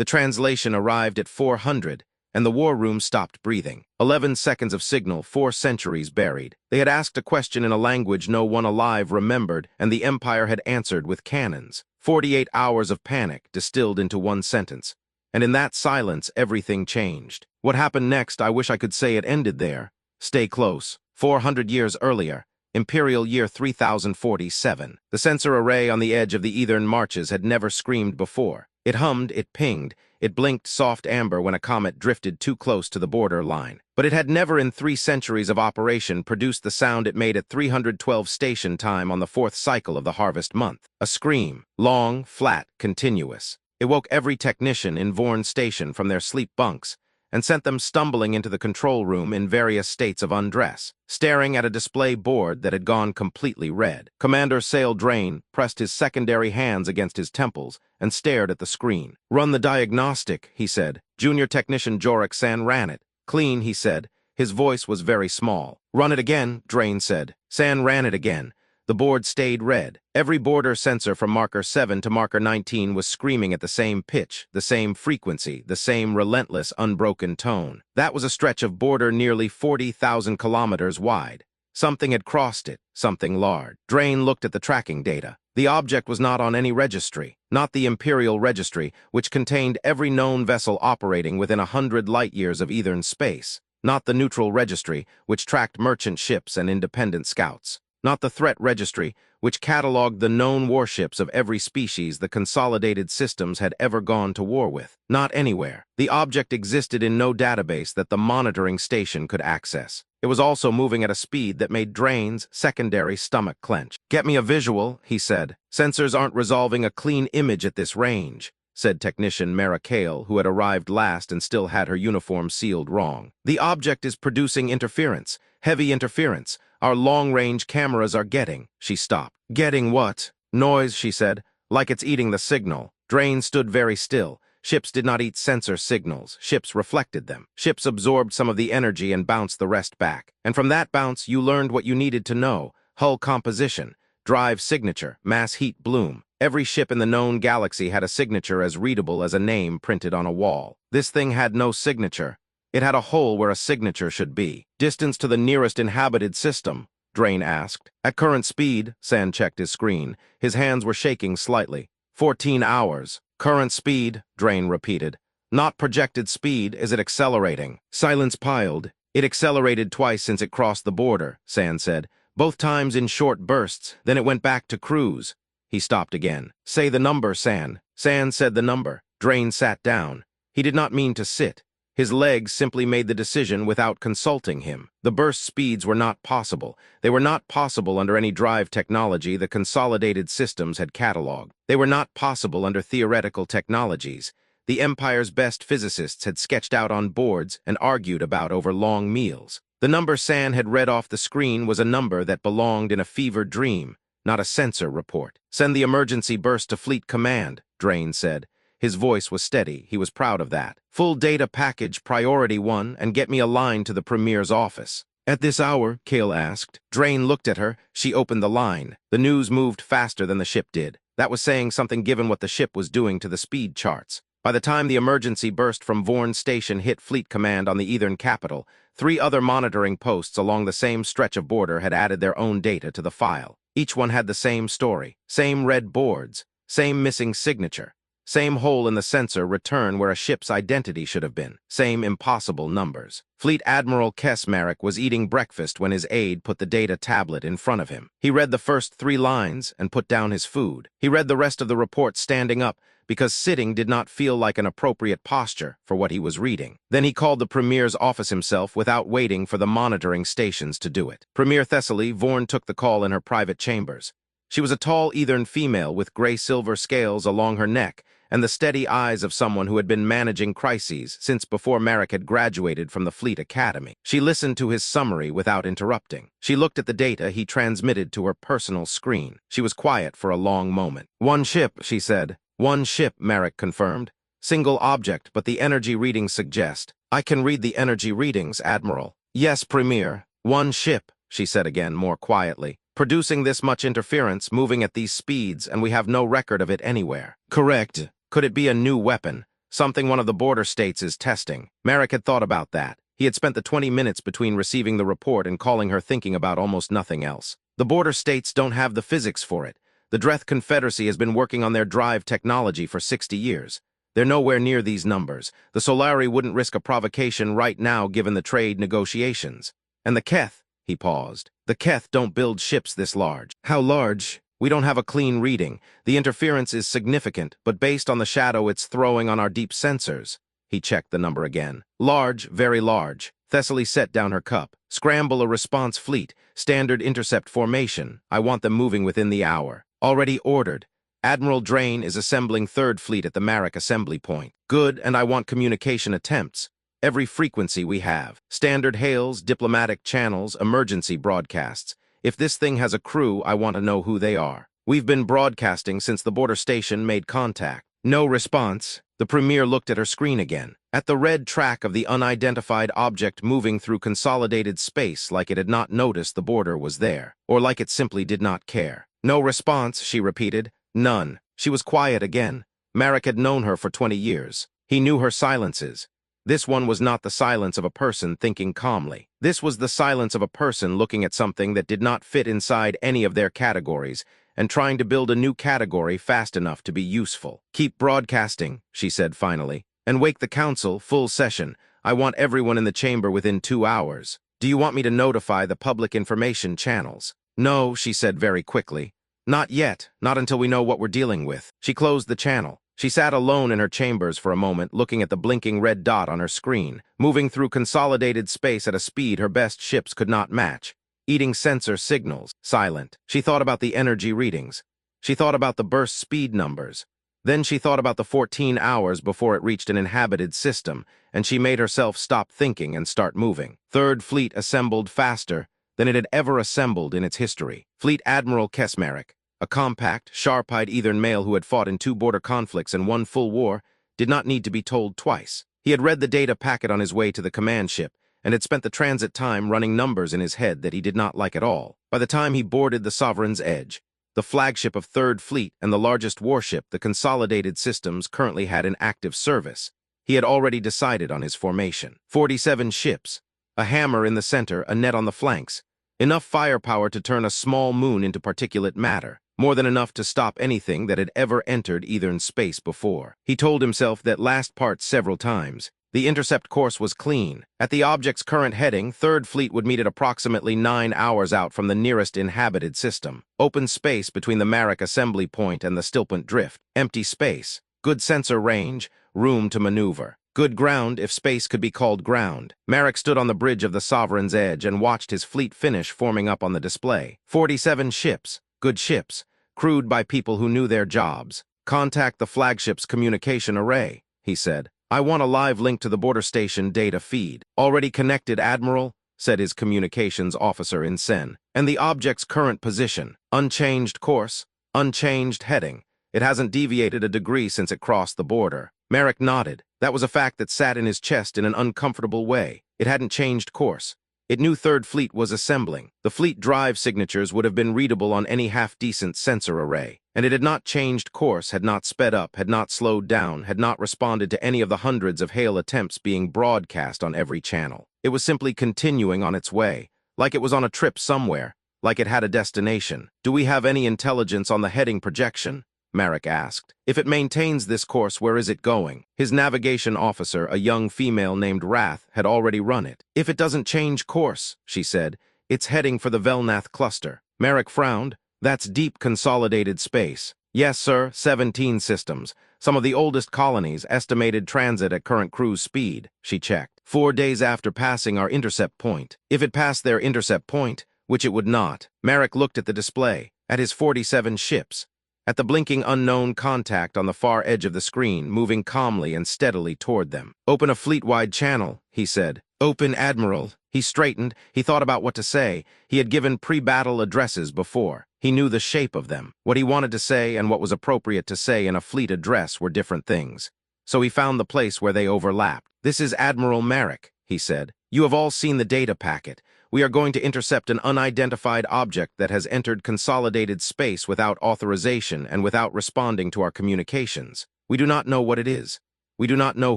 The translation arrived at 400, and the war room stopped breathing. 11 seconds of signal, 4 centuries buried. They had asked a question in a language no one alive remembered, and the Empire had answered with cannons. 48 hours of panic distilled into one sentence. And in that silence, everything changed. What happened next, I wish I could say it ended there. Stay close. 400 years earlier, Imperial year 3047. The sensor array on the edge of the Eastern Marches had never screamed before. It hummed, it pinged, it blinked soft amber when a comet drifted too close to the border line. But it had never in 3 centuries of operation produced the sound it made at 312 station time on the 4th cycle of the harvest month. A scream, long, flat, continuous. It woke every technician in Vorn Station from their sleep bunks and sent them stumbling into the control room in various states of undress, staring at a display board that had gone completely red. Commander Sale Drain pressed his secondary hands against his temples and stared at the screen. "Run the diagnostic," he said. Junior Technician Jorik San ran it. "Clean," he said. His voice was very small. "Run it again," Drain said. San ran it again. The board stayed red. Every border sensor from marker 7 to marker 19 was screaming at the same pitch, the same frequency, the same relentless, unbroken tone. That was a stretch of border nearly 40,000 kilometers wide. Something had crossed it, something large. Drain looked at the tracking data. The object was not on any registry, not the Imperial Registry, which contained every known vessel operating within 100 light-years of Eastern space, not the Neutral Registry, which tracked merchant ships and independent scouts. Not the Threat Registry, which cataloged the known warships of every species the Consolidated Systems had ever gone to war with. Not anywhere. The object existed in no database that the monitoring station could access. It was also moving at a speed that made Drain's secondary stomach clench. "Get me a visual," he said. "Sensors aren't resolving a clean image at this range," said Technician Mara Kale, who had arrived last and still had her uniform sealed wrong. "The object is producing interference, heavy interference. Our long-range cameras are getting." She stopped. "Getting what?" "Noise," she said, "like it's eating the signal." Drain stood very still. Ships did not eat sensor signals. Ships reflected them. Ships absorbed some of the energy and bounced the rest back. And from that bounce, you learned what you needed to know. Hull composition, drive signature, mass heat bloom. Every ship in the known galaxy had a signature as readable as a name printed on a wall. This thing had no signature. It had a hole where a signature should be. "Distance to the nearest inhabited system?" Drain asked. "At current speed," San checked his screen. His hands were shaking slightly. 14 hours. "Current speed," Drain repeated. "Not projected speed. Is it accelerating?" Silence piled. "It accelerated twice since it crossed the border," San said. "Both times in short bursts. Then it went back to cruise." He stopped again. "Say the number, San." San said the number. Drain sat down. He did not mean to sit. His legs simply made the decision without consulting him. The burst speeds were not possible. They were not possible under any drive technology the Consolidated Systems had cataloged. They were not possible under theoretical technologies the Empire's best physicists had sketched out on boards and argued about over long meals. The number San had read off the screen was a number that belonged in a fevered dream, not a sensor report. "Send the emergency burst to Fleet Command," Drain said. His voice was steady. He was proud of that. "Full data package, priority 1, and get me a line to the Premier's office." "At this hour?" Kale asked. Drain looked at her. She opened the line. The news moved faster than the ship did. That was saying something given what the ship was doing to the speed charts. By the time the emergency burst from Vorn Station hit Fleet Command on the Eastern capital, 3 other monitoring posts along the same stretch of border had added their own data to the file. Each one had the same story, same red boards, same missing signature. Same hole in the sensor return where a ship's identity should have been. Same impossible numbers. Fleet Admiral Marek was eating breakfast when his aide put the data tablet in front of him. He read the first 3 lines and put down his food. He read the rest of the report standing up because sitting did not feel like an appropriate posture for what he was reading. Then he called the Premier's office himself without waiting for the monitoring stations to do it. Premier Thessaly, Vorn took the call in her private chambers. She was a tall Eastern female with gray-silver scales along her neck and the steady eyes of someone who had been managing crises since before Marek had graduated from the Fleet Academy. She listened to his summary without interrupting. She looked at the data he transmitted to her personal screen. She was quiet for a long moment. "One ship," she said. "One ship," Marek confirmed. "Single object, but the energy readings suggest." "I can read the energy readings, Admiral." "Yes, Premier. One ship," she said again, more quietly. "Producing this much interference, moving at these speeds, and we have no record of it anywhere." "Correct. Could it be a new weapon? Something one of the border states is testing. Merrick had thought about that. He had spent the 20 minutes between receiving the report and calling her thinking about almost nothing else. The border states don't have the physics for it. The Dreth Confederacy has been working on their drive technology for 60 years. They're nowhere near these numbers. The Solari wouldn't risk a provocation right now given the trade negotiations. And the Keth, he paused. The Keth don't build ships this large. How large? We don't have a clean reading. The interference is significant, but based on the shadow it's throwing on our deep sensors. He checked the number again. Large, very large. Thessaly set down her cup. Scramble a response fleet. Standard intercept formation. I want them moving within the hour. Already ordered. Admiral Drain is assembling Third Fleet at the Marek assembly point. Good, and I want communication attempts. Every frequency we have. Standard hails, diplomatic channels, emergency broadcasts. If this thing has a crew, I want to know who they are. We've been broadcasting since the border station made contact. No response. The Premier looked at her screen again. At the red track of the unidentified object moving through consolidated space like it had not noticed the border was there, or like it simply did not care. No response, she repeated. None. She was quiet again. Marek had known her for 20 years. He knew her silences. This one was not the silence of a person thinking calmly. This was the silence of a person looking at something that did not fit inside any of their categories and trying to build a new category fast enough to be useful. Keep broadcasting, she said finally, and wake the council, full session. I want everyone in the chamber within 2 hours. Do you want me to notify the public information channels? No, she said very quickly. Not yet, not until we know what we're dealing with. She closed the channel. She sat alone in her chambers for a moment, looking at the blinking red dot on her screen, moving through consolidated space at a speed her best ships could not match. Eating sensor signals, silent. She thought about the energy readings. She thought about the burst speed numbers. Then she thought about the 14 hours before it reached an inhabited system, and she made herself stop thinking and start moving. Third Fleet assembled faster than it had ever assembled in its history. Fleet Admiral Kesmarek, a compact, sharp-eyed Eithern male who had fought in 2 border conflicts and 1 full war, did not need to be told twice. He had read the data packet on his way to the command ship, and had spent the transit time running numbers in his head that he did not like at all. By the time he boarded the Sovereign's Edge, the flagship of Third Fleet and the largest warship the consolidated systems currently had in active service, he had already decided on his formation. 47 ships, a hammer in the center, a net on the flanks, enough firepower to turn a small moon into particulate matter, more than enough to stop anything that had ever entered Eithern space before. He told himself that last part several times. The intercept course was clean. At the object's current heading, Third Fleet would meet it approximately 9 hours out from the nearest inhabited system. Open space between the Marek assembly point and the Stilpant Drift. Empty space. Good sensor range. Room to maneuver. Good ground if space could be called ground. Marek stood on the bridge of the Sovereign's Edge and watched his fleet finish forming up on the display. 47 ships. Good ships. Crewed by people who knew their jobs. Contact the flagship's communication array, he said. I want a live link to the border station data feed. Already connected, Admiral, said his communications officer in Sen. And the object's current position. Unchanged course. Unchanged heading. It hasn't deviated a degree since it crossed the border. Marek nodded. That was a fact that sat in his chest in an uncomfortable way. It hadn't changed course. It knew Third Fleet was assembling. The fleet drive signatures would have been readable on any half-decent sensor array. And it had not changed course, had not sped up, had not slowed down, had not responded to any of the hundreds of hail attempts being broadcast on every channel. It was simply continuing on its way, like it was on a trip somewhere, like it had a destination. Do we have any intelligence on the heading projection? Marek asked. If it maintains this course, where is it going? His navigation officer, a young female named Wrath, had already run it. If it doesn't change course, she said, it's heading for the Velnath cluster. Marek frowned. That's deep consolidated space. Yes, sir, 17 systems. Some of the oldest colonies, estimated transit at current cruise speed, she checked. 4 days after passing our intercept point. If it passed their intercept point, which it would not, Marek looked at the display, at his 47 ships. At the blinking unknown contact on the far edge of the screen, moving calmly and steadily toward them. Open a fleet-wide channel, he said. Open, Admiral. He straightened. He thought about what to say. He had given pre-battle addresses before. He knew the shape of them. What he wanted to say and what was appropriate to say in a fleet address were different things. So he found the place where they overlapped. This is Admiral Marek, he said. You have all seen the data packet. We are going to intercept an unidentified object that has entered consolidated space without authorization and without responding to our communications. We do not know what it is. We do not know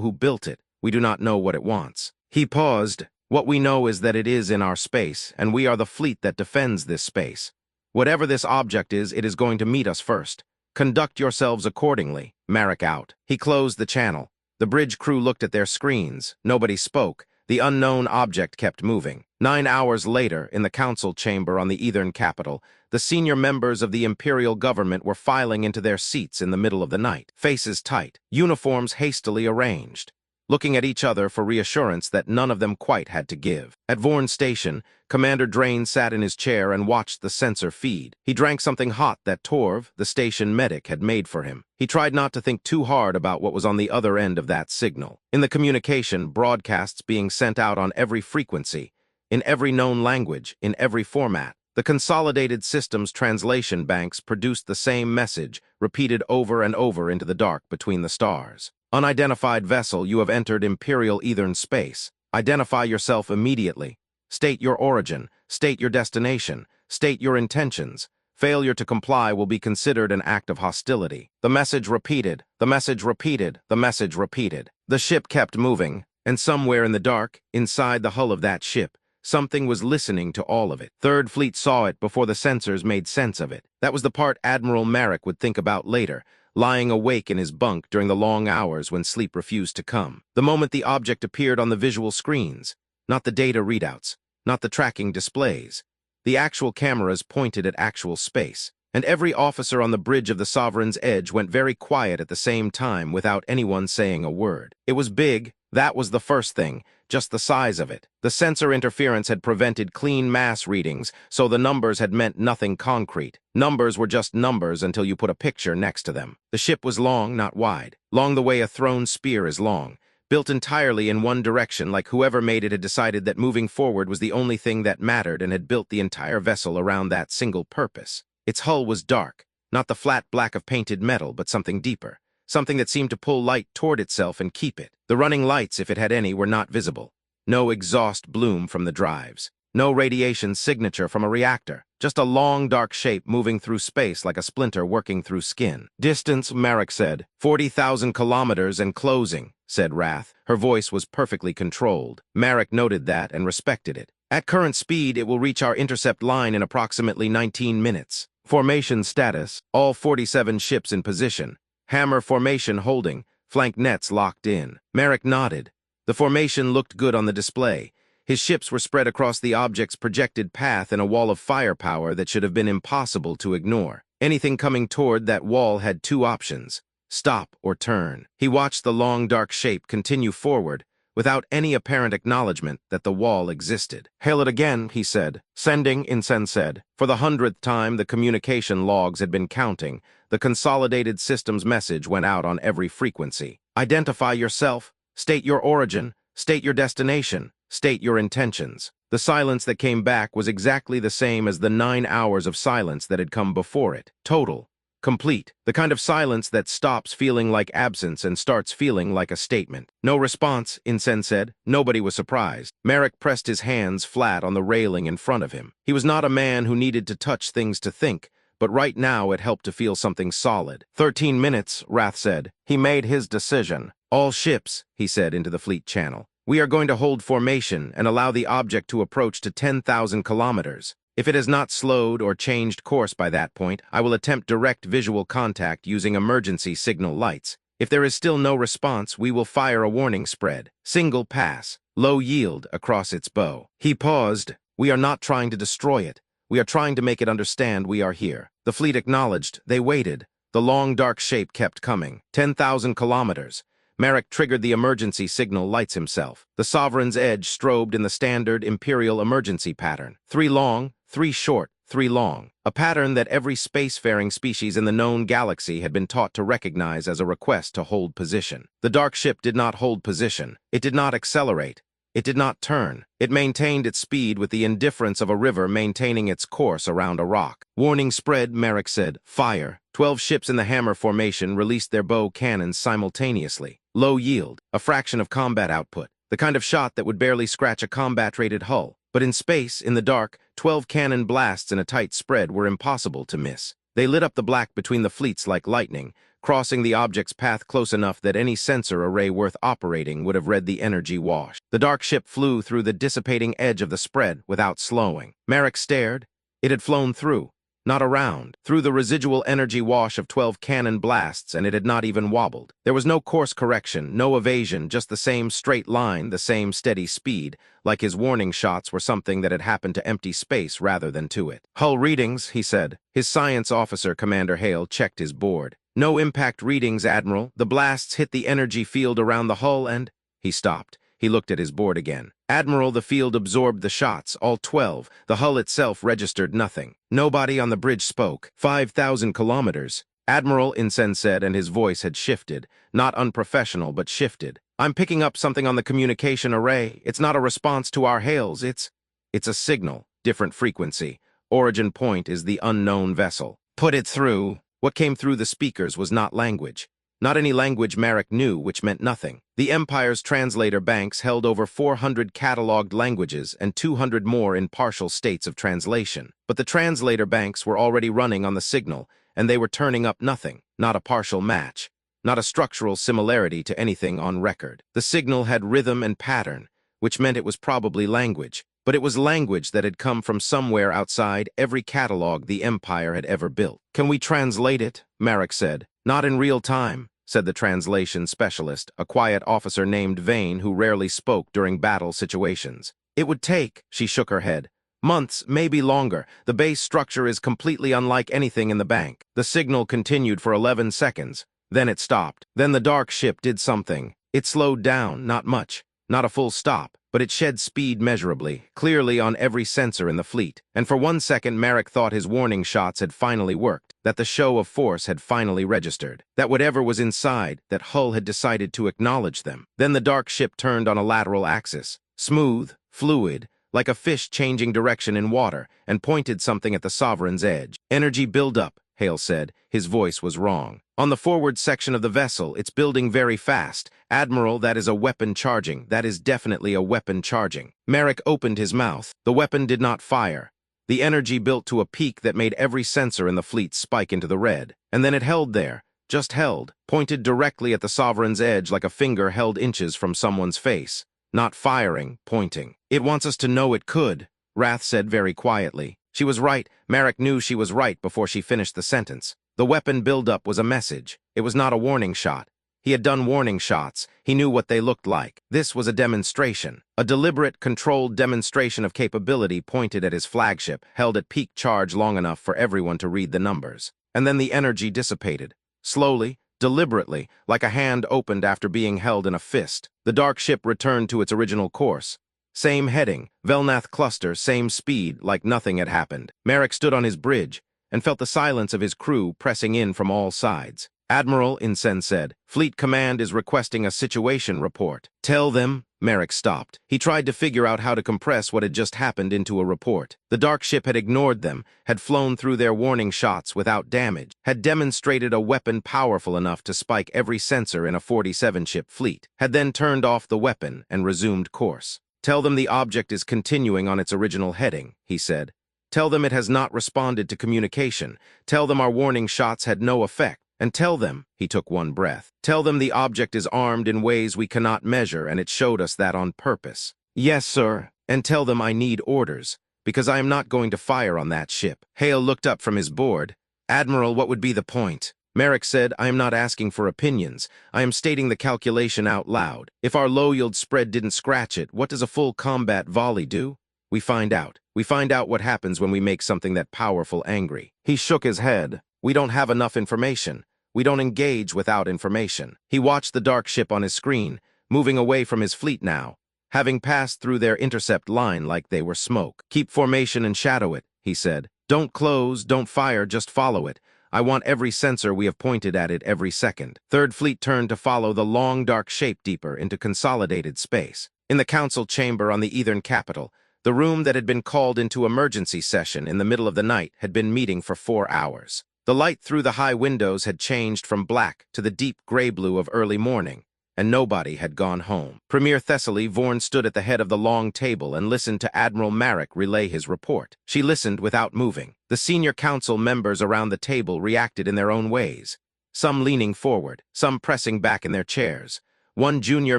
who built it. We do not know what it wants. He paused. What we know is that it is in our space, and we are the fleet that defends this space. Whatever this object is, it is going to meet us first. Conduct yourselves accordingly. Marek out. He closed the channel. The bridge crew looked at their screens. Nobody spoke. The unknown object kept moving. 9 hours later, in the council chamber on the Eastern capital, the senior members of the imperial government were filing into their seats in the middle of the night, faces tight, uniforms hastily arranged, looking at each other for reassurance that none of them quite had to give. At Vorn Station, Commander Drain sat in his chair and watched the sensor feed. He drank something hot that Torv, the station medic, had made for him. He tried not to think too hard about what was on the other end of that signal. In the communication, broadcasts being sent out on every frequency, in every known language, in every format. The Consolidated Systems Translation Banks produced the same message, repeated over and over into the dark between the stars. Unidentified vessel, you have entered Imperial Eastern space. Identify yourself immediately. State your origin. State your destination. State your intentions. Failure to comply will be considered an act of hostility. The message repeated. The message repeated. The message repeated. The ship kept moving, and somewhere in the dark, inside the hull of that ship, something was listening to all of it. Third Fleet saw it before the sensors made sense of it. That was the part Admiral Marek would think about later, lying awake in his bunk during the long hours when sleep refused to come. The moment the object appeared on the visual screens, not the data readouts, not the tracking displays. The actual cameras pointed at actual space, and every officer on the bridge of the Sovereign's Edge went very quiet at the same time without anyone saying a word. It was big. That was the first thing, just the size of it. The sensor interference had prevented clean mass readings, so the numbers had meant nothing concrete. Numbers were just numbers until you put a picture next to them. The ship was long, not wide. Long the way a thrown spear is long. Built entirely in one direction, like whoever made it had decided that moving forward was the only thing that mattered and had built the entire vessel around that single purpose. Its hull was dark, not the flat black of painted metal, but something deeper. Something that seemed to pull light toward itself and keep it. The running lights, if it had any, were not visible. No exhaust bloom from the drives. No radiation signature from a reactor. Just a long, dark shape moving through space like a splinter working through skin. Distance, Marek said. 40,000 kilometers and closing, said Wrath. Her voice was perfectly controlled. Marek noted that and respected it. At current speed, it will reach our intercept line in approximately 19 minutes. Formation status, all 47 ships in position. Hammer formation holding, flank nets locked in. Marek nodded. The formation looked good on the display. His ships were spread across the object's projected path in a wall of firepower that should have been impossible to ignore. Anything coming toward that wall had two options: stop or turn. He watched the long, dark shape continue forward, without any apparent acknowledgement that the wall existed. Hail it again, he said. Sending, Insen said. For the 100th time, the communication logs had been counting. The Consolidated Systems message went out on every frequency. Identify yourself. State your origin. State your destination. State your intentions. The silence that came back was exactly the same as the 9 hours of silence that had come before it. Total. Complete. The kind of silence that stops feeling like absence and starts feeling like a statement. No response, Insen said. Nobody was surprised. Marek pressed his hands flat on the railing in front of him. He was not a man who needed to touch things to think, but right now it helped to feel something solid. 13 minutes, Wrath said. He made his decision. All ships, he said into the fleet channel. We are going to hold formation and allow the object to approach to 10,000 kilometers. If it has not slowed or changed course by that point, I will attempt direct visual contact using emergency signal lights. If there is still no response, we will fire a warning spread. Single pass. Low yield across its bow. He paused. We are not trying to destroy it. We are trying to make it understand we are here. The fleet acknowledged. They waited. The long, dark shape kept coming. 10,000 kilometers. Marek triggered the emergency signal lights himself. The Sovereign's Edge strobed in the standard Imperial emergency pattern. 3 long, 3 short, 3 long. A pattern that every spacefaring species in the known galaxy had been taught to recognize as a request to hold position. The dark ship did not hold position. It did not accelerate. It did not turn. It maintained its speed with the indifference of a river maintaining its course around a rock. Warning spread, Marek said. Fire. 12 ships in the hammer formation released their bow cannons simultaneously. Low yield, a fraction of combat output, the kind of shot that would barely scratch a combat-rated hull. But in space, in the dark, 12 cannon blasts in a tight spread were impossible to miss. They lit up the black between the fleets like lightning, crossing the object's path close enough that any sensor array worth operating would have read the energy wash. The dark ship flew through the dissipating edge of the spread without slowing. Merrick stared. It had flown through, not around, through the residual energy wash of 12 cannon blasts, and it had not even wobbled. There was no course correction, no evasion, just the same straight line, the same steady speed, like his warning shots were something that had happened to empty space rather than to it. "Hull readings," he said. His science officer, Commander Hale, checked his board. "No impact readings, Admiral. The blasts hit the energy field around the hull and—" He stopped. He looked at his board again. "Admiral, the field absorbed the shots, all 12. The hull itself registered nothing. Nobody on the bridge spoke. 5,000 kilometers. Admiral," Insen said, and his voice had shifted. Not unprofessional, but shifted. "I'm picking up something on the communication array. It's not a response to our hails. It's a signal. Different frequency. Origin point is the unknown vessel. Put it through." What came through the speakers was not language. Not any language Merrick knew, which meant nothing. The Empire's translator banks held over 400 cataloged languages and 200 more in partial states of translation. But the translator banks were already running on the signal, and they were turning up nothing, not a partial match, not a structural similarity to anything on record. The signal had rhythm and pattern, which meant it was probably language. But it was language that had come from somewhere outside every catalog the Empire had ever built. "Can we translate it?" Merrick said. "Not in real time," said the translation specialist, a quiet officer named Vane who rarely spoke during battle situations. "It would take," she shook her head, "months, maybe longer. The base structure is completely unlike anything in the bank." The signal continued for 11 seconds. Then it stopped. Then the dark ship did something. It slowed down, not much, not a full stop, but it shed speed measurably, clearly on every sensor in the fleet. And for 1 second, Merrick thought his warning shots had finally worked, that the show of force had finally registered, that whatever was inside, that Hull had decided to acknowledge them. Then the dark ship turned on a lateral axis, smooth, fluid, like a fish changing direction in water, and pointed something at the Sovereign's edge. "Energy buildup," Hale said. His voice was wrong. "On the forward section of the vessel, it's building very fast. Admiral, that is a weapon charging. That is definitely a weapon charging." Merrick opened his mouth. The weapon did not fire. The energy built to a peak that made every sensor in the fleet spike into the red. And then it held there, just held, pointed directly at the Sovereign's edge like a finger held inches from someone's face. Not firing, pointing. "It wants us to know it could," Rath said very quietly. She was right. Merrick knew she was right before she finished the sentence. The weapon buildup was a message. It was not a warning shot. He had done warning shots. He knew what they looked like. This was a demonstration. A deliberate, controlled demonstration of capability pointed at his flagship, held at peak charge long enough for everyone to read the numbers. And then the energy dissipated. Slowly, deliberately, like a hand opened after being held in a fist. The dark ship returned to its original course. Same heading, Velnath cluster, same speed, like nothing had happened. Merrick stood on his bridge and felt the silence of his crew pressing in from all sides. "Admiral," Insen said, "Fleet Command is requesting a situation report." "Tell them—" Merrick stopped. He tried to figure out how to compress what had just happened into a report. The dark ship had ignored them, had flown through their warning shots without damage, had demonstrated a weapon powerful enough to spike every sensor in a 47-ship fleet, had then turned off the weapon and resumed course. "Tell them the object is continuing on its original heading," he said. "Tell them it has not responded to communication. Tell them our warning shots had no effect. And tell them," he took one breath, "tell them the object is armed in ways we cannot measure, and it showed us that on purpose." "Yes, sir." "And tell them I need orders, because I am not going to fire on that ship." Hale looked up from his board. "Admiral, what would be the point?" Merrick said, "I am not asking for opinions. I am stating the calculation out loud. If our low-yield spread didn't scratch it, what does a full combat volley do? We find out. We find out what happens when we make something that powerful angry." He shook his head. "We don't have enough information. We don't engage without information." He watched the dark ship on his screen, moving away from his fleet now, having passed through their intercept line like they were smoke. "Keep formation and shadow it," he said. "Don't close, don't fire, just follow it. I want every sensor we have pointed at it every second." Third Fleet turned to follow the long dark shape deeper into consolidated space. In the council chamber on the Eastern capital, the room that had been called into emergency session in the middle of the night had been meeting for 4 hours. The light through the high windows had changed from black to the deep gray blue of early morning, and nobody had gone home. Premier Thessaly Vorn stood at the head of the long table and listened to Admiral Marek relay his report. She listened without moving. The senior council members around the table reacted in their own ways. some leaning forward, some pressing back in their chairs. One junior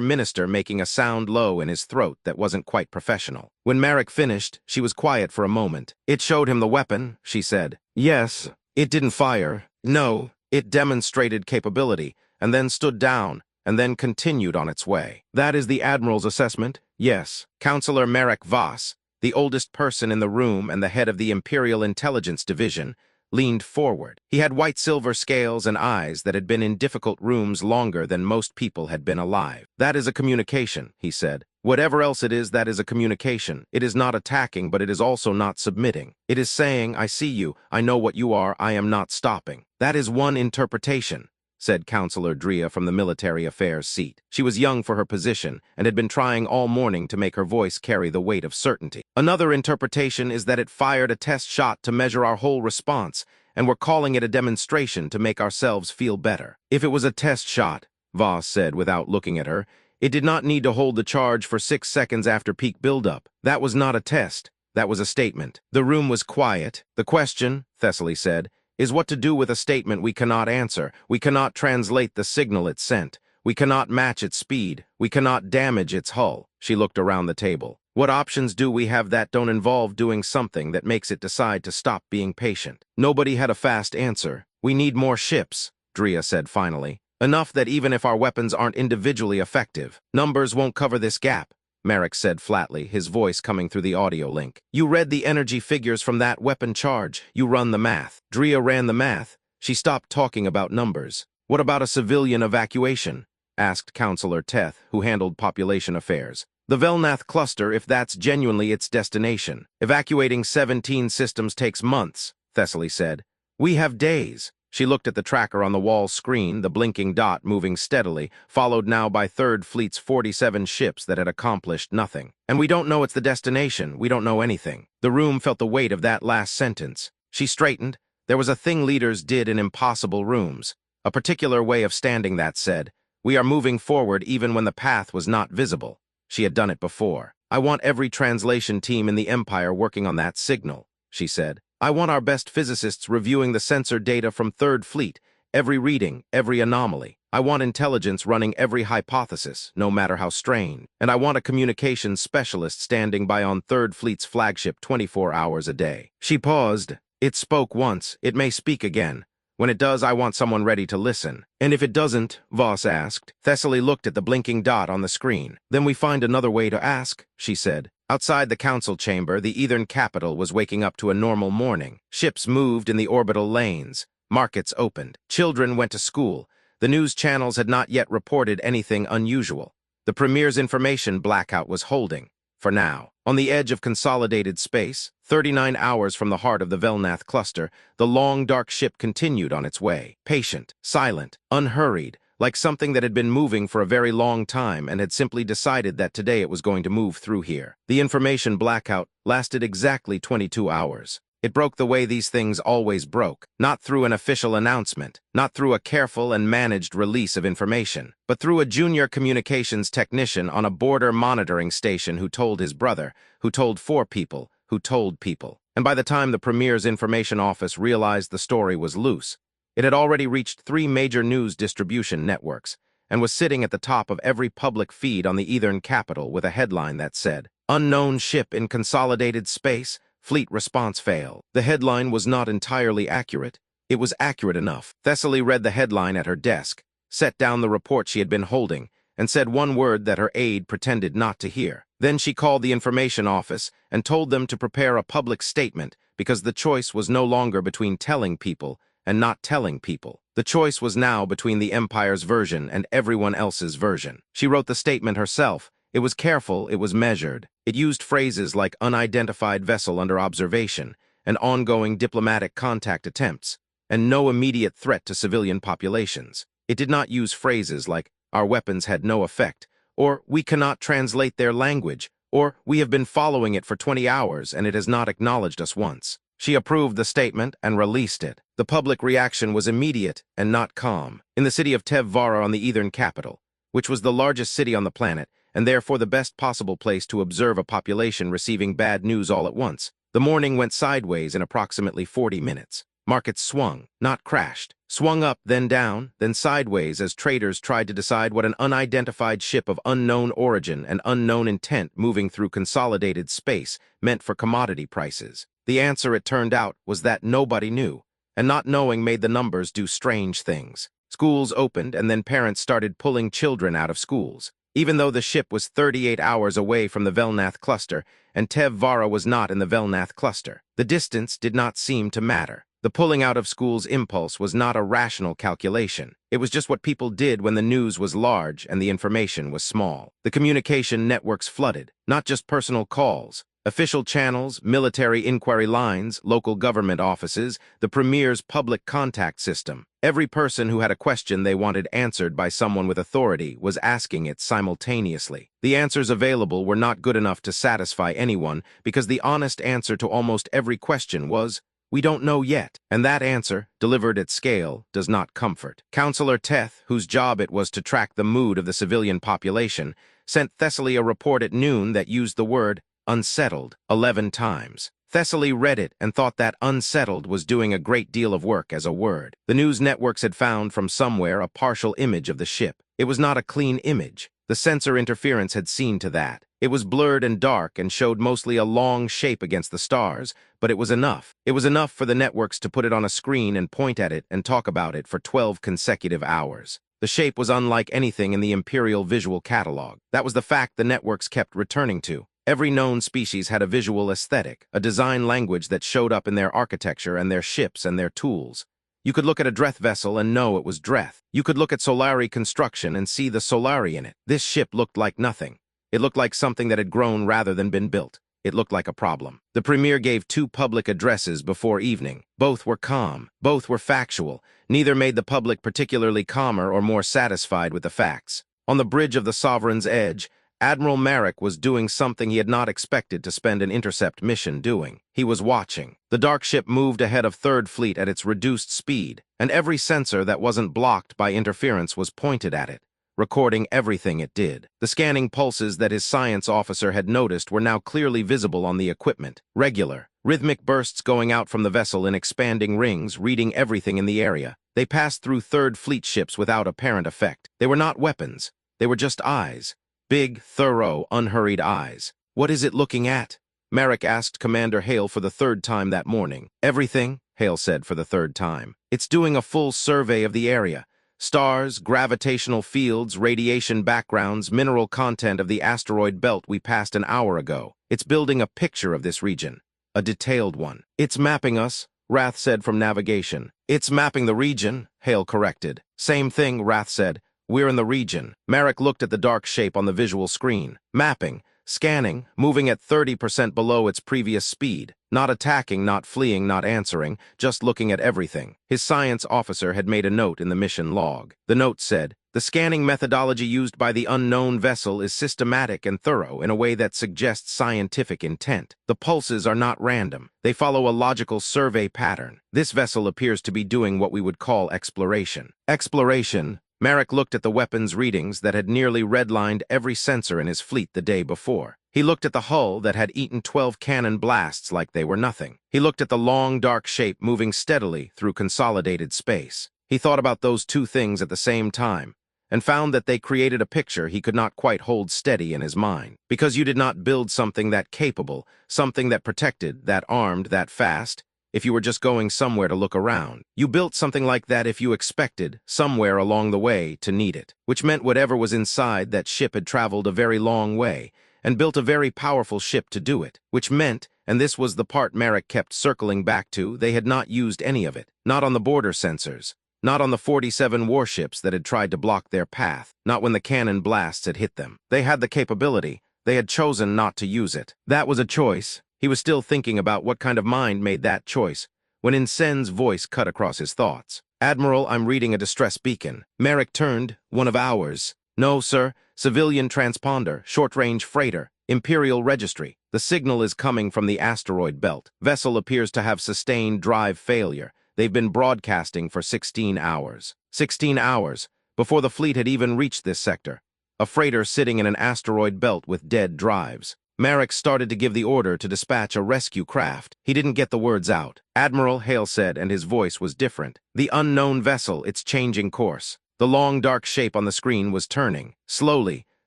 minister making a sound low in his throat that wasn't quite professional. When Merrick finished, she was quiet for a moment. "It showed him the weapon," she said. "Yes. It didn't fire. No. It demonstrated capability, and then stood down, and then continued on its way." "That is the Admiral's assessment?" "Yes." Counselor Merrick Voss, the oldest person in the room and the head of the Imperial Intelligence Division, leaned forward. He had white-silver scales and eyes that had been in difficult rooms longer than most people had been alive. "That is a communication," he said. "Whatever else it is, that is a communication. It is not attacking, but it is also not submitting. It is saying, I see you, I know what you are, I am not stopping." "That is one interpretation," said Counselor Drea from the military affairs seat. She was young for her position and had been trying all morning to make her voice carry the weight of certainty. "Another interpretation is that it fired a test shot to measure our whole response, and we're calling it a demonstration to make ourselves feel better." "If it was a test shot," Voss said without looking at her, "it did not need to hold the charge for 6 seconds after peak buildup. That was not a test. That was a statement." The room was quiet. "The question," Thessaly said, "is what to do with a statement we cannot answer. We cannot translate the signal it sent. We cannot match its speed. We cannot damage its hull." She looked around the table. "What options do we have that don't involve doing something that makes it decide to stop being patient?" Nobody had a fast answer. "We need more ships," Drea said finally. "Enough that even if our weapons aren't individually effective, numbers won't cover this gap," Merrick said flatly, his voice coming through the audio link. "You read the energy figures from that weapon charge. You run the math." Drea ran the math. She stopped talking about numbers. "What about a civilian evacuation?" asked Counselor Teth, who handled population affairs. "The Velnath cluster, if that's genuinely its destination. Evacuating 17 systems takes months," Thessaly said. "We have days." She looked at the tracker on the wall screen, the blinking dot moving steadily, followed now by Third Fleet's 47 ships that had accomplished nothing. "And we don't know it's the destination. We don't know anything." The room felt the weight of that last sentence. She straightened. There was a thing leaders did in impossible rooms. A particular way of standing that said, "We are moving forward even when the path was not visible." She had done it before. "I want every translation team in the Empire working on that signal," she said. "I want our best physicists reviewing the sensor data from Third Fleet, every reading, every anomaly. I want intelligence running every hypothesis, no matter how strange. And I want a communications specialist standing by on Third Fleet's flagship 24 hours a day." She paused. "It spoke once. It may speak again. When it does, I want someone ready to listen." "And if it doesn't?" Voss asked. Thessaly looked at the blinking dot on the screen. "Then we find another way to ask," she said. Outside the council chamber, the Eithern capital was waking up to a normal morning. Ships moved in the orbital lanes. Markets opened. Children went to school. The news channels had not yet reported anything unusual. The Premier's information blackout was holding, for now. On the edge of consolidated space, 39 hours from the heart of the Velnath cluster, the long, dark ship continued on its way. Patient, silent, unhurried, like something that had been moving for a very long time and had simply decided that today it was going to move through here. The information blackout lasted exactly 22 hours. It broke the way these things always broke, not through an official announcement, not through a careful and managed release of information, but through a junior communications technician on a border monitoring station who told his brother, who told 4 people, who told people. And by the time the Premier's information office realized the story was loose, it had already reached 3 major news distribution networks and was sitting at the top of every public feed on the Eithern capital with a headline that said, "Unknown ship in consolidated space, fleet response fail." The headline was not entirely accurate. It was accurate enough. Thessaly read the headline at her desk, set down the report she had been holding, and said one word that her aide pretended not to hear. Then she called the information office and told them to prepare a public statement because the choice was no longer between telling people and not telling people. The choice was now between the Empire's version and everyone else's version. She wrote the statement herself. It was careful, it was measured. It used phrases like unidentified vessel under observation and ongoing diplomatic contact attempts, and no immediate threat to civilian populations. It did not use phrases like, "Our weapons had no effect," or "We cannot translate their language," or "We have been following it for 20 hours and it has not acknowledged us once." She approved the statement and released it. The public reaction was immediate and not calm. In the city of Tevvara on the Eithern capital, which was the largest city on the planet, and therefore the best possible place to observe a population receiving bad news all at once, the morning went sideways in approximately 40 minutes. Markets swung, not crashed. swung up, then down, then sideways as traders tried to decide what an unidentified ship of unknown origin and unknown intent moving through consolidated space meant for commodity prices. The answer, it turned out, was that nobody knew, and not knowing made the numbers do strange things. Schools opened, and then parents started pulling children out of schools. Even though the ship was 38 hours away from the Velnath cluster, and Tev Vara was not in the Velnath cluster, the distance did not seem to matter. The pulling out of school's impulse was not a rational calculation. It was just what people did when the news was large and the information was small. The communication networks flooded, not just personal calls. Official channels, military inquiry lines, local government offices, the Premier's public contact system. Every person who had a question they wanted answered by someone with authority was asking it simultaneously. The answers available were not good enough to satisfy anyone because the honest answer to almost every question was, "We don't know yet." And that answer, delivered at scale, does not comfort. Councillor Teth, whose job it was to track the mood of the civilian population, sent Thessaly a report at noon that used the word unsettled 11 times. Thessaly read it and thought that unsettled was doing a great deal of work as a word. The news networks had found from somewhere a partial image of the ship. It was not a clean image. The sensor interference had seen to that. It was blurred and dark and showed mostly a long shape against the stars, but it was enough. It was enough for the networks to put it on a screen and point at it and talk about it for 12 consecutive hours. The shape was unlike anything in the Imperial visual catalog. That was the fact the networks kept returning to. Every known species had a visual aesthetic, a design language that showed up in their architecture and their ships and their tools. You could look at a Dreth vessel and know it was Dreth. You could look at Solari construction and see the Solari in it. This ship looked like nothing. It looked like something that had grown rather than been built. It looked like a problem. The Premier gave 2 public addresses before evening. Both were calm. Both were factual. Neither made the public particularly calmer or more satisfied with the facts. On the bridge of the Sovereign's Edge, Admiral Marek was doing something he had not expected to spend an intercept mission doing. He was watching. The dark ship moved ahead of Third Fleet at its reduced speed, and every sensor that wasn't blocked by interference was pointed at it, recording everything it did. The scanning pulses that his science officer had noticed were now clearly visible on the equipment. Regular, rhythmic bursts going out from the vessel in expanding rings, reading everything in the area. They passed through Third Fleet ships without apparent effect. They were not weapons. They were just eyes. Big, thorough, unhurried eyes. "What is it looking at?" Marek asked Commander Hale for the 3rd time that morning. "Everything," Hale said for the 3rd time. "It's doing a full survey of the area. Stars, gravitational fields, radiation backgrounds, mineral content of the asteroid belt we passed an hour ago. It's building a picture of this region. A detailed one." "It's mapping us," Rath said from navigation. "It's mapping the region," Hale corrected. "Same thing," Rath said. "We're in the region." Marek looked at the dark shape on the visual screen. Mapping, scanning, moving at 30% below its previous speed. Not attacking, not fleeing, not answering, just looking at everything. His science officer had made a note in the mission log. The note said, "The scanning methodology used by the unknown vessel is systematic and thorough in a way that suggests scientific intent. The pulses are not random. They follow a logical survey pattern. This vessel appears to be doing what we would call exploration." Exploration. Marek looked at the weapons readings that had nearly redlined every sensor in his fleet the day before. He looked at the hull that had eaten 12 cannon blasts like they were nothing. He looked at the long, dark shape moving steadily through consolidated space. He thought about those 2 things at the same time, and found that they created a picture he could not quite hold steady in his mind. Because you did not build something that capable, something that protected, that armed, that fast, if you were just going somewhere to look around. You built something like that if you expected, somewhere along the way, to need it, which meant whatever was inside that ship had traveled a very long way, and built a very powerful ship to do it, which meant, and this was the part Marek kept circling back to, they had not used any of it, not on the border sensors, not on the 47 warships that had tried to block their path, not when the cannon blasts had hit them. They had the capability. They had chosen not to use it. That was a choice. He was still thinking about what kind of mind made that choice, when Insen's voice cut across his thoughts. "Admiral, I'm reading a distress beacon." Marek turned. "One of ours." "No, sir. Civilian transponder, short-range freighter, Imperial registry. The signal is coming from the asteroid belt. Vessel appears to have sustained drive failure. They've been broadcasting for 16 hours. 16 hours, before the fleet had even reached this sector. A freighter sitting in an asteroid belt with dead drives. Marek started to give the order to dispatch a rescue craft. He didn't get the words out. "Admiral," Hale said, and his voice was different. "The unknown vessel, it's changing course." The long, dark shape on the screen was turning, slowly,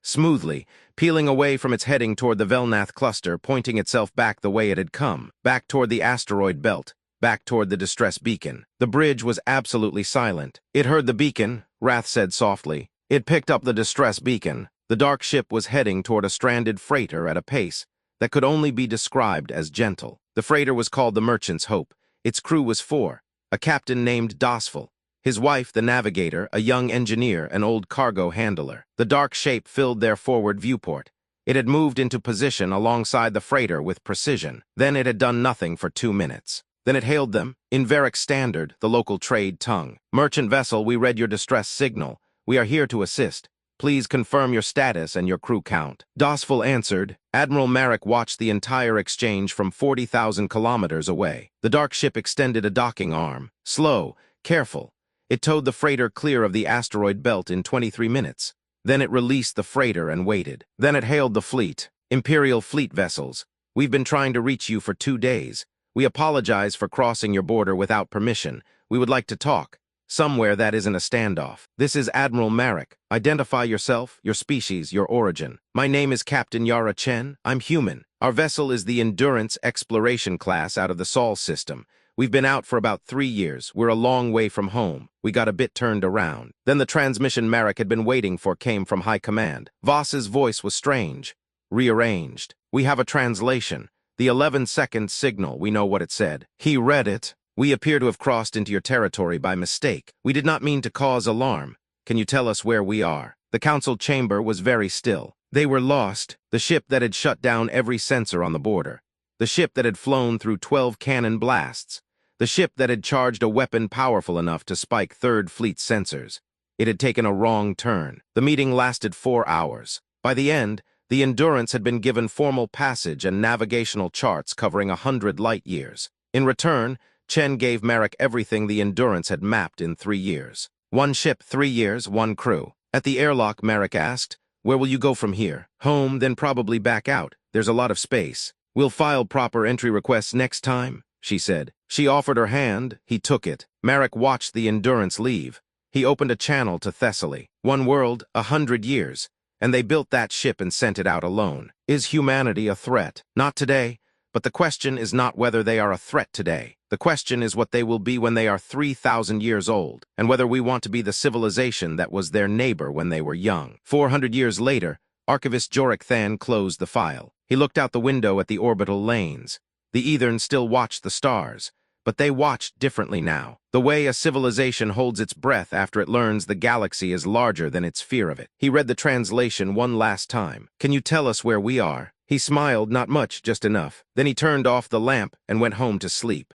smoothly, peeling away from its heading toward the Velnath cluster, pointing itself back the way it had come, back toward the asteroid belt, back toward the distress beacon. The bridge was absolutely silent. "It heard the beacon," Wrath said softly. "It picked up the distress beacon." The dark ship was heading toward a stranded freighter at a pace that could only be described as gentle. The freighter was called the Merchant's Hope. Its crew was four: a captain named Dosful, his wife the navigator, a young engineer, an old cargo handler. The dark shape filled their forward viewport. It had moved into position alongside the freighter with precision. Then it had done nothing for 2 minutes. Then it hailed them, in Varric Standard, the local trade tongue. "Merchant vessel, we read your distress signal. We are here to assist. Please confirm your status and your crew count." Dosful answered. Admiral Marek watched the entire exchange from 40,000 kilometers away. The dark ship extended a docking arm. Slow, careful. It towed the freighter clear of the asteroid belt in 23 minutes. Then it released the freighter and waited. Then it hailed the fleet. "Imperial fleet vessels. We've been trying to reach you for 2 days. We apologize for crossing your border without permission. We would like to talk. Somewhere that isn't a standoff. This is Admiral Marek. Identify yourself, your species, your origin." "My name is Captain Yara Chen. I'm human. Our vessel is the Endurance Exploration class out of the Sol system. We've been out for about 3 years. We're a long way from home. We got a bit turned around." Then the transmission Marek had been waiting for came from High Command. Voss's voice was strange, rearranged. "We have a translation. The 11-second signal, we know what it said." He read it. "We appear to have crossed into your territory by mistake. We did not mean to cause alarm. Can you tell us where we are?" The council chamber was very still. They were lost. The ship that had shut down every sensor on the border. The ship that had flown through 12 cannon blasts. The ship that had charged a weapon powerful enough to spike Third Fleet sensors. It had taken a wrong turn. The meeting lasted 4 hours. By the end, the Endurance had been given formal passage and navigational charts covering 100 light years. In return, Chen gave Marek everything the Endurance had mapped in 3 years. 1 ship, 3 years, 1 crew. At the airlock, Marek asked, "Where will you go from here?" "Home, then probably back out. There's a lot of space. We'll file proper entry requests next time," she said. She offered her hand. He took it. Marek watched the Endurance leave. He opened a channel to Thessaly. 1 world, 100 years. And they built that ship and sent it out alone. Is humanity a threat? Not today. But the question is not whether they are a threat today. The question is what they will be when they are 3,000 years old, and whether we want to be the civilization that was their neighbor when they were young. 400 years later, Archivist Jorik Than closed the file. He looked out the window at the orbital lanes. The Ethern still watched the stars, but they watched differently now. The way a civilization holds its breath after it learns the galaxy is larger than its fear of it. He read the translation one last time. "Can you tell us where we are?" He smiled, not much, just enough. Then he turned off the lamp and went home to sleep.